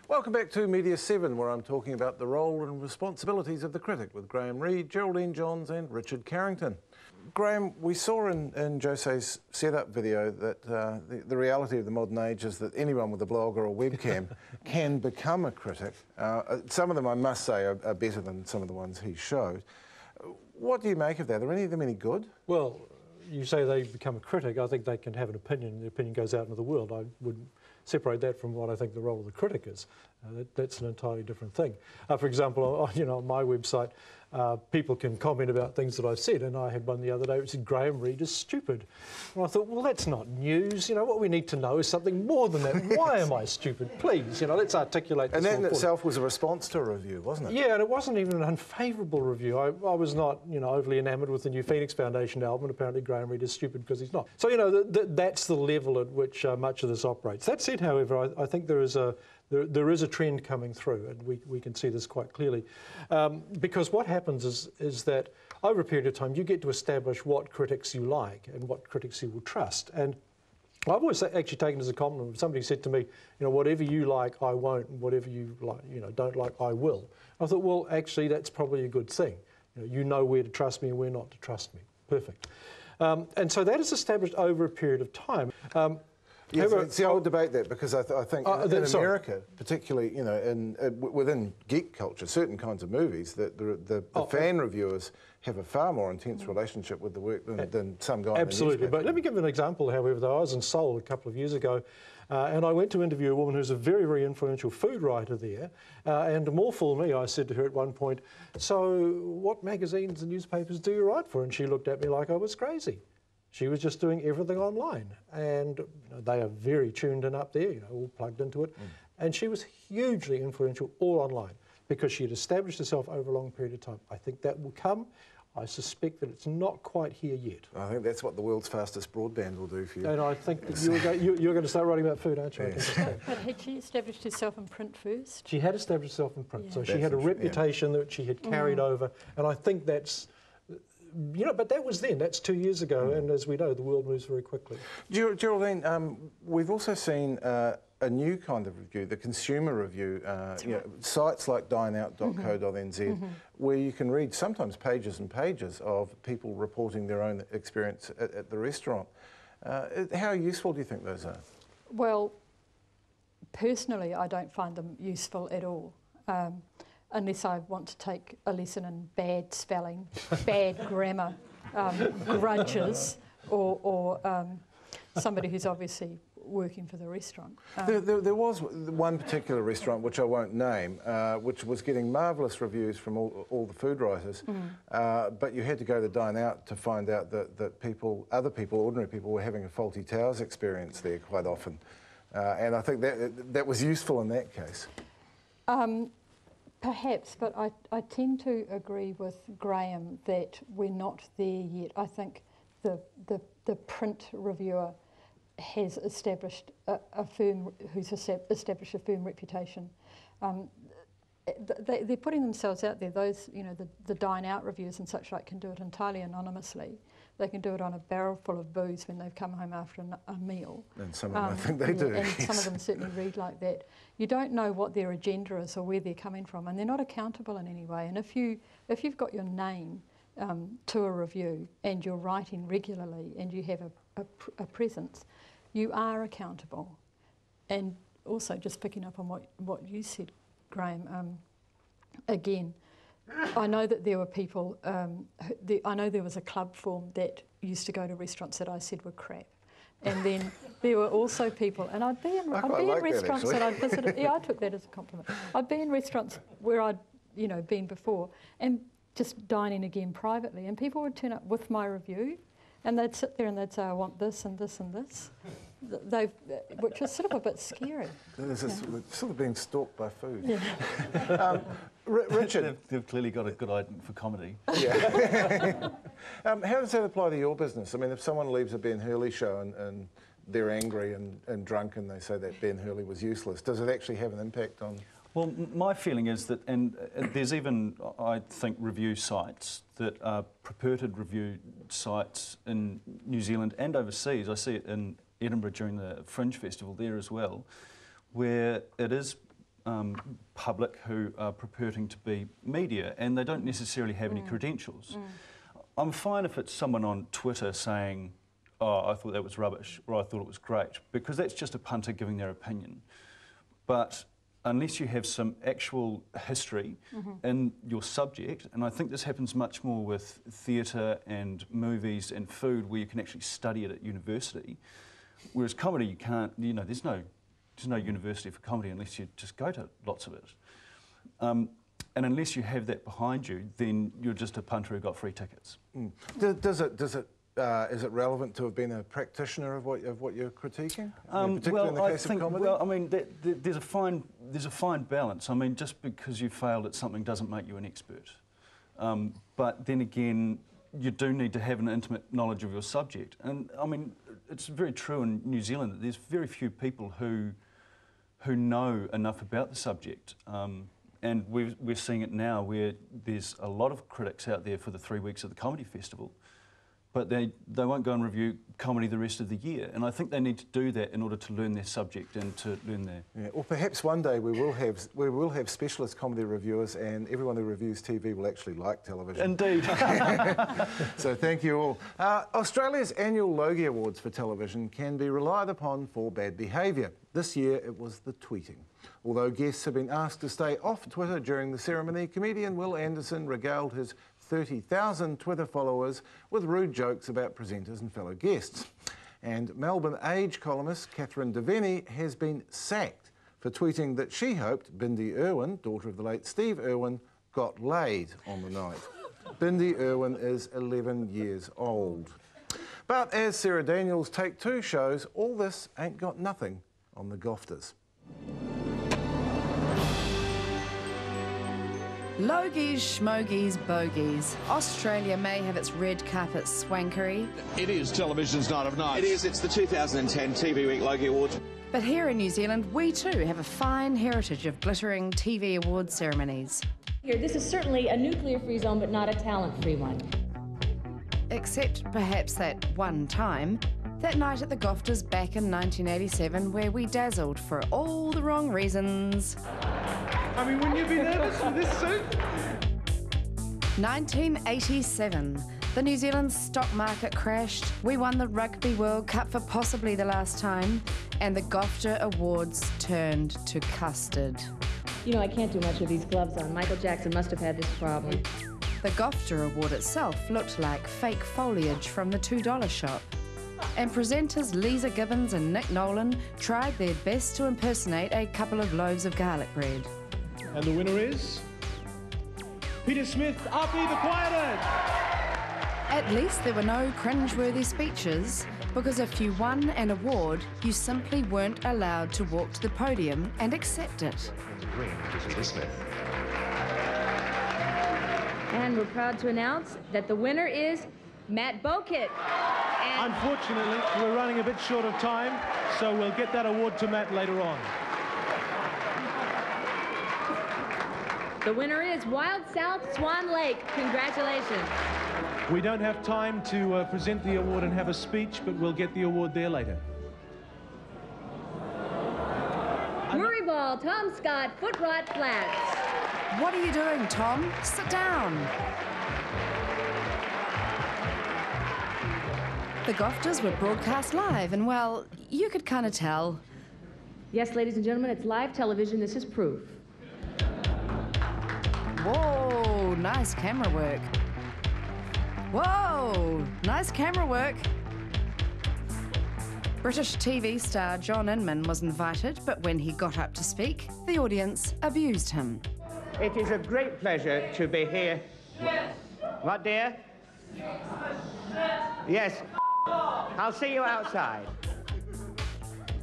Welcome back to Media7, where I'm talking about the role and responsibilities of the critic with Graham Reid, Geraldine Johns and Richard Carrington. Graham, we saw in Jose's setup video that the reality of the modern age is that anyone with a blog or a webcam can become a critic. Some of them, I must say, are better than some of the ones he showed. What do you make of that? Are any of them any good? Well, you say they become a critic. I think they can have an opinion, and the opinion goes out into the world. I would separate that from what I think the role of the critic is. That's an entirely different thing. For example, on my website, people can comment about things that I've said, and I had one the other day which said, Graham Reid is stupid. And I thought, well, that's not news. What we need to know is something more than that. Why am I stupid? Please, let's articulate this. And that in itself was a response to a review, wasn't it? Yeah, and it wasn't even an unfavourable review. I was not, overly enamoured with the new Phoenix Foundation album, and apparently Graham Reid is stupid because he's not. So, that's the level at which much of this operates. That said, however, I think there is a trend coming through, and we can see this quite clearly. Because what happens is that over a period of time, you get to establish what critics you like and what critics you will trust. And I've always actually taken it as a compliment. Somebody said to me, whatever you like, I won't, and whatever you like, don't like, I will. I thought, well, actually, that's probably a good thing. You know where to trust me and where not to trust me. Perfect. And so that is established over a period of time. Yes, see, I would debate that because I think in America, particularly, within geek culture, certain kinds of movies, that the fan reviewers have a far more intense relationship with the work than some guy. Absolutely, in the but let me give you an example. However, though, I was in Seoul a couple of years ago, and I went to interview a woman who's a very, very influential food writer there. And more for me, I said to her at one point, "So, what magazines and newspapers do you write for?" And she looked at me like I was crazy. She was just doing everything online, and they are very tuned in up there, all plugged into it. And she was hugely influential all online because she had established herself over a long period of time. I think that will come. I suspect that it's not quite here yet. I think that's what the world's fastest broadband will do for you. And I think that you're going to start writing about food, aren't you? Yes. But had she established herself in print first? She had established herself in print, yeah. So she had a reputation that she had carried over, and I think that's... but that was then, that's 2 years ago, and as we know, the world moves very quickly. Geraldine, we've also seen a new kind of review, the consumer review, sites like dineout.co.nz, where you can read sometimes pages and pages of people reporting their own experience at the restaurant. How useful do you think those are? Well, personally, I don't find them useful at all. Unless I want to take a lesson in bad spelling, bad grammar, grudges, or somebody who's obviously working for the restaurant. There was one particular restaurant, which I won't name, which was getting marvellous reviews from all the food writers, but you had to go to Dine Out to find out that other people, ordinary people, were having a faulty towers experience there quite often. And I think that was useful in that case. Perhaps, but I tend to agree with Graham that we're not there yet. I think the print reviewer has established who's established a firm reputation. They're putting themselves out there. Those, the Dine Out reviewers and such like can do it entirely anonymously. They can do it on a barrel full of booze when they've come home after a meal. And some of them, I think they do. And some of them certainly read like that. You don't know what their agenda is or where they're coming from, and they're not accountable in any way. And if you've got your name to a review and you're writing regularly and you have a presence, you are accountable. And also, just picking up on what you said, Graham, again, I know that there were people, I know there was a club formed that used to go to restaurants that I said were crap. And then there were also people, and I'd be in restaurants that I'd visited. Yeah, I took that as a compliment. I'd be in restaurants where I'd, been before, and just dining again privately, and people would turn up with my review, and they'd sit there and they'd say, I want this and this and this, which is sort of a bit scary. This is sort of being stalked by food. Yeah. Richard. They've clearly got a good eye for comedy. Yeah. How does that apply to your business? I mean, if someone leaves a Ben Hurley show and they're angry and drunk and they say that Ben Hurley was useless, does it actually have an impact on... Well, my feeling is that, and there's even, I think, review sites that are purported review sites in New Zealand and overseas. I see it in Edinburgh during the Fringe Festival there as well, where it is public who are purporting to be media, and they don't necessarily have any credentials. I'm fine if it's someone on Twitter saying, "Oh, I thought that was rubbish," or "I thought it was great," because that's just a punter giving their opinion. But unless you have some actual history in your subject, and I think this happens much more with theatre and movies and food, where you can actually study it at university, whereas comedy you can't. You know, there's no university for comedy unless you just go to lots of it. And unless you have that behind you, then you're just a punter who got free tickets. Is it relevant to have been a practitioner of what you're critiquing, particularly in the case of comedy? Well, I mean, there's a fine balance. I mean, just because you failed at something doesn't make you an expert. But then again, you do need to have an intimate knowledge of your subject. And I mean, it's very true in New Zealand that there's very few people who know enough about the subject. And we're seeing it now where there's a lot of critics out there for the 3 weeks of the comedy festival, but they won't go and review comedy the rest of the year. And I think they need to do that in order to learn their subject and to learn their... Yeah, or perhaps one day we will have specialist comedy reviewers, and everyone who reviews TV will actually like television. Indeed. So thank you all. Australia's annual Logie Awards for television can be relied upon for bad behaviour. This year it was the tweeting. Although guests have been asked to stay off Twitter during the ceremony, comedian Will Anderson regaled his 30,000 Twitter followers with rude jokes about presenters and fellow guests. And Melbourne Age columnist Catherine Devaney has been sacked for tweeting that she hoped Bindi Irwin, daughter of the late Steve Irwin, got laid on the night. Bindi Irwin is 11 years old. But as Sarah Daniels' Take Two shows, all this ain't got nothing on the GOFTers. Logies, schmogies, bogies. Australia may have its red carpet swankery. It is television's night of nights. It is. It's the 2010 TV Week Logie Awards. But here in New Zealand, we too have a fine heritage of glittering TV award ceremonies. Here, this is certainly a nuclear-free zone, but not a talent-free one. Except perhaps that one time, that night at the GOFTers back in 1987, where we dazzled for all the wrong reasons. I mean, wouldn't you be nervous with this suit? 1987. The New Zealand stock market crashed. We won the Rugby World Cup for possibly the last time, and the GOFTer Awards turned to custard. You know, I can't do much with these gloves on. Michael Jackson must have had this problem. The GOFTer Award itself looked like fake foliage from the $2 shop. And presenters Lisa Gibbons and Nick Nolan tried their best to impersonate a couple of loaves of garlic bread. And the winner is... Peter Smith, RP the Quieted! At least there were no cringe-worthy speeches, because if you won an award, you simply weren't allowed to walk to the podium and accept it. And we're proud to announce that the winner is Matt Bokit. And unfortunately, we're running a bit short of time, so we'll get that award to Matt later on. the winner is Wild South Swan Lake. Congratulations. We don't have time to present the award and have a speech, but we'll get the award there later. Murray Ball, Tom Scott, Foot Rot Flats. What are you doing, Tom? Sit down. The GOFTers were broadcast live, and well, you could kind of tell. Yes, ladies and gentlemen, it's live television. This is proof. Whoa, nice camera work. Whoa, nice camera work. British TV star John Inman was invited, but when he got up to speak, the audience abused him. It is a great pleasure to be here. What, dear? Yes. I'll see you outside.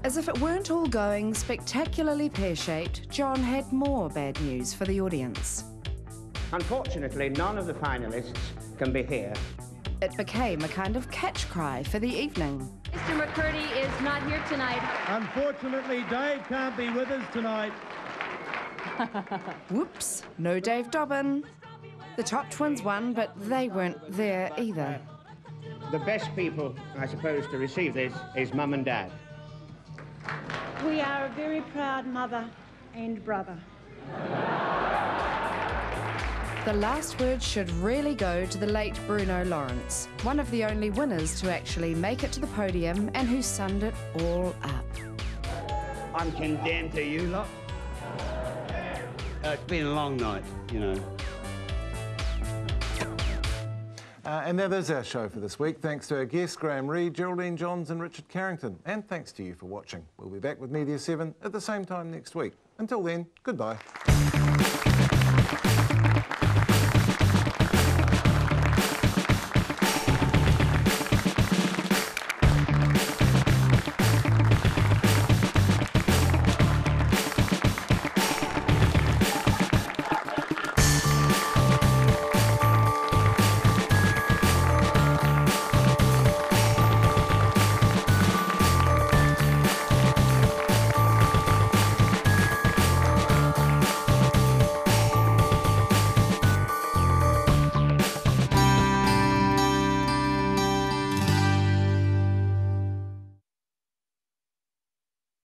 As if it weren't all going spectacularly pear-shaped, John had more bad news for the audience. Unfortunately, none of the finalists can be here. It became a kind of catch cry for the evening. Mr. McCurdy is not here tonight. Unfortunately, Dave can't be with us tonight. Whoops, no Dave Dobbin. The top twins won, but they weren't there either. The best people, I suppose, to receive this is Mum and Dad. We are a very proud mother and brother. The last word should really go to the late Bruno Lawrence, one of the only winners to actually make it to the podium and who summed it all up. I'm condemned to you lot. It's been a long night, you know. And that is our show for this week. Thanks to our guests, Graham Reid, Geraldine Johns and Richard Carrington. And thanks to you for watching. We'll be back with Media7 at the same time next week. Until then, goodbye.